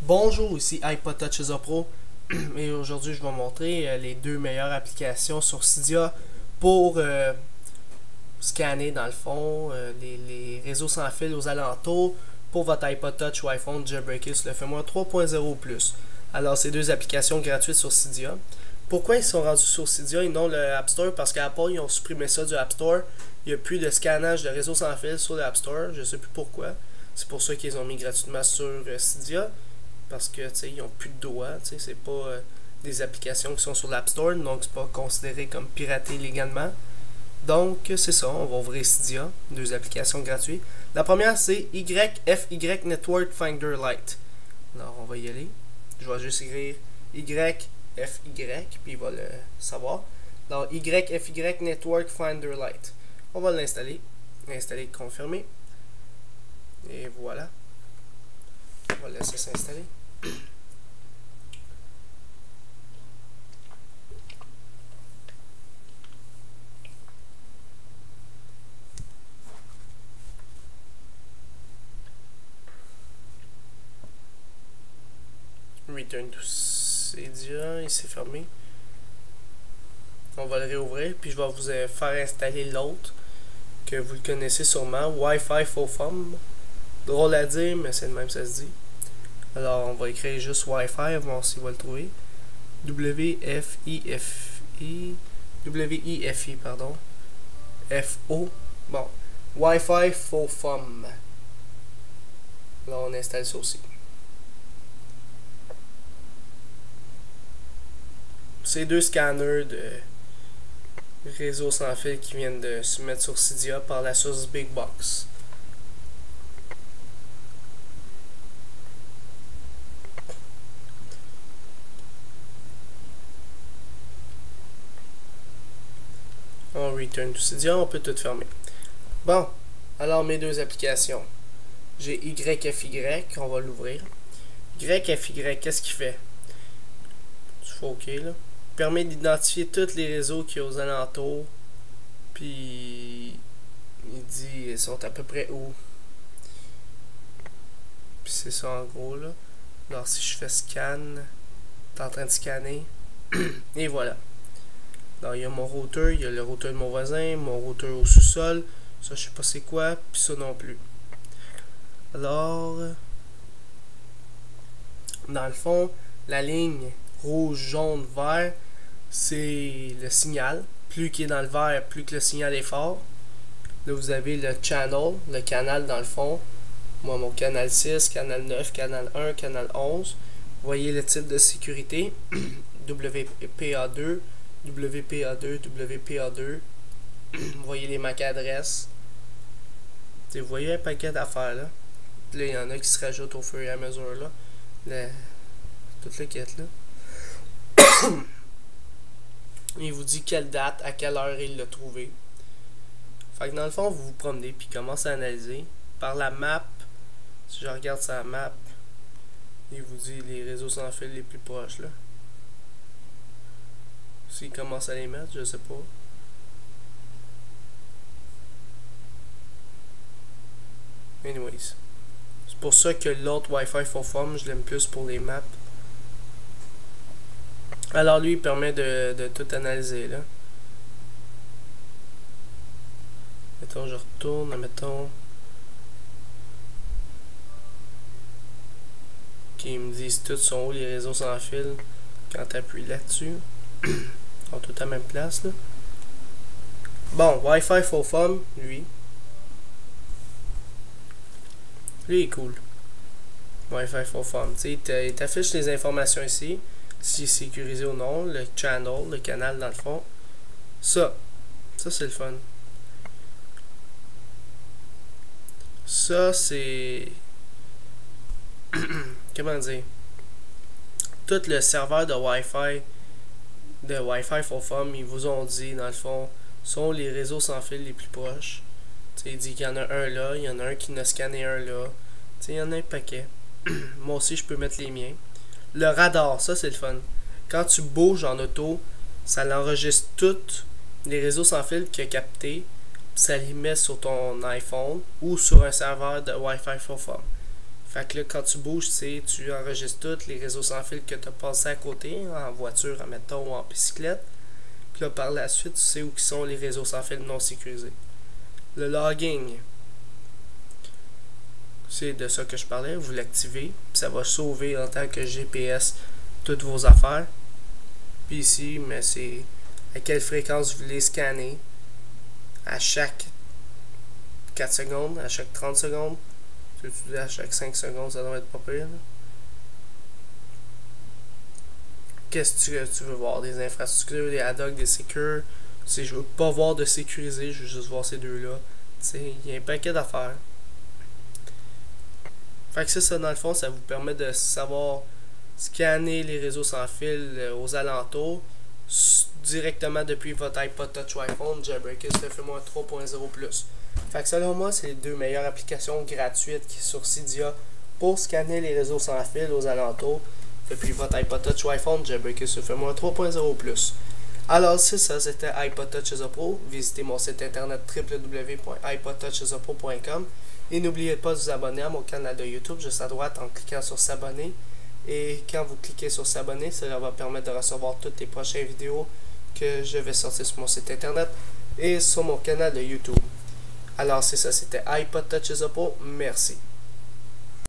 Bonjour, ici iPod Touch User Pro et aujourd'hui je vais montrer les deux meilleures applications sur Cydia pour scanner dans le fond les réseaux sans fil aux alentours pour votre iPod Touch ou iPhone jailbreaké sur le firmware 3.0+. Alors ces deux applications gratuites sur Cydia. Pourquoi ils sont rendus sur Cydia et non le App Store? Parce qu'Apple ils ont supprimé ça du App Store. Il n'y a plus de scannage de réseaux sans fil sur le App Store, je ne sais plus pourquoi. C'est pour ça qu'ils ont mis gratuitement sur Cydia. Parce que ils n'ont plus de droits, c'est pas des applications qui sont sur l'App Store, donc c'est pas considéré comme piraté légalement. Donc c'est ça, on va ouvrir Cydia, deux applications gratuites. La première c'est YFY Network Finder Lite. Alors on va y aller. Je vais juste écrire YFY, puis il va le savoir. Donc YFY Network Finder Lite. On va l'installer. Installer, confirmer. Et voilà. On va laisser s'installer. Return to Cydia, il s'est fermé. On va le réouvrir, puis je vais vous faire installer l'autre que vous le connaissez sûrement, Wi-Fi for Fun. Drôle à dire, mais c'est le même, ça se dit. Alors, on va écrire juste Wi-Fi, voir s'il va le trouver. W-I-F-I, pardon. F-O. Bon. Wi-Fi for Fun. Là, on installe ça aussi. C'est deux scanners de réseau sans fil qui viennent de se mettre sur Cydia par la source Big Box. On return to Cydia, on peut tout fermer. Bon, alors mes deux applications. J'ai YFY, on va l'ouvrir. YFY, qu'est-ce qu'il fait? Tu fais OK là. Permet d'identifier tous les réseaux qu'il y a aux alentours. Puis il dit ils sont à peu près où. Puis c'est ça en gros là. Alors si je fais scan, t'es en train de scanner. Et voilà. Alors il y a mon routeur, il y a le routeur de mon voisin, mon routeur au sous-sol. Ça je sais pas c'est quoi, puis ça non plus. Alors dans le fond, la ligne rouge, jaune, vert, c'est le signal. Plus qu'il est dans le vert, plus que le signal est fort. Là, vous avez le channel, le canal dans le fond. Moi, mon canal 6, canal 9, canal 1, canal 11. Vous voyez le type de sécurité. WPA2, WPA2, WPA2. Vous voyez les MAC adresses. Vous voyez un paquet d'affaires là. Là, il y en a qui se rajoutent au fur et à mesure là. Toute la quête là. Il vous dit quelle date, à quelle heure il l'a trouvé. Fait que dans le fond, vous vous promenez puis commencez à analyser. Par la map, si je regarde sa map, il vous dit les réseaux sans fil les plus proches là. S'il commence à les mettre, je sais pas. Anyways. C'est pour ça que l'autre Wi-Fi for Fun, je l'aime plus pour les maps. Alors lui, il permet de tout analyser là. Mettons, je retourne, mettons. Qui me disent tous sont où les réseaux sans fil quand tu appuies là-dessus. Ils sont tous à la même place là. Bon, Wi-Fi for Fun, lui. Lui il est cool. Wi-Fi for Fun. Tu sais, il t'affiche les informations ici. Si c'est sécurisé ou non, le channel, le canal dans le fond. Ça c'est le fun. Ça c'est comment dire, tout le serveur de Wi-Fi for Fun, ils vous ont dit dans le fond sont les réseaux sans fil les plus proches. T'sais, il dit qu'il y en a un là, il y en a un qui n'a scanné un là. T'sais, il y en a un paquet. Moi aussi je peux mettre les miens. Le radar, ça c'est le fun. Quand tu bouges en auto, ça l'enregistre toutes les réseaux sans fil qu'il a capté, ça les met sur ton iPhone ou sur un serveur de Wi-Fi for Fun. Fait que là, quand tu bouges, tu enregistres tous les réseaux sans fil que tu as passés à côté, en voiture, admettons, ou en bicyclette. Puis là, par la suite, tu sais où sont les réseaux sans fil non sécurisés. Le logging, c'est de ça que je parlais. Vous l'activez, ça va sauver en tant que GPS toutes vos affaires. Puis ici, mais c'est à quelle fréquence vous voulez scanner. À chaque 4 secondes, à chaque 30 secondes. À chaque 5 secondes, ça doit être pas pire. Qu'est-ce que tu veux voir? Des infrastructures, des ad hoc, des secures. Je veux pas voir de sécurisé, je veux juste voir ces deux-là. Il y a un paquet d'affaires. Fait que c'est ça, dans le fond, ça vous permet de savoir scanner les réseaux sans fil aux alentours directement depuis votre iPod Touch ou iPhone. Jailbreaker, ça fait moins 3.0+. Fait que selon moi, c'est les deux meilleures applications gratuites qui sont sur Cydia pour scanner les réseaux sans fil aux alentours depuis votre iPod Touch ou iPhone. Jailbreaker, ça fait moins 3.0+. Alors c'est ça, c'était iPod Touch as a Pro. Visitez mon site internet www.ipodtouchasapro.com et n'oubliez pas de vous abonner à mon canal de YouTube juste à droite en cliquant sur s'abonner. Et quand vous cliquez sur s'abonner, cela va permettre de recevoir toutes les prochaines vidéos que je vais sortir sur mon site internet et sur mon canal de YouTube. Alors c'est ça, c'était iPod Touch as a Pro. Merci.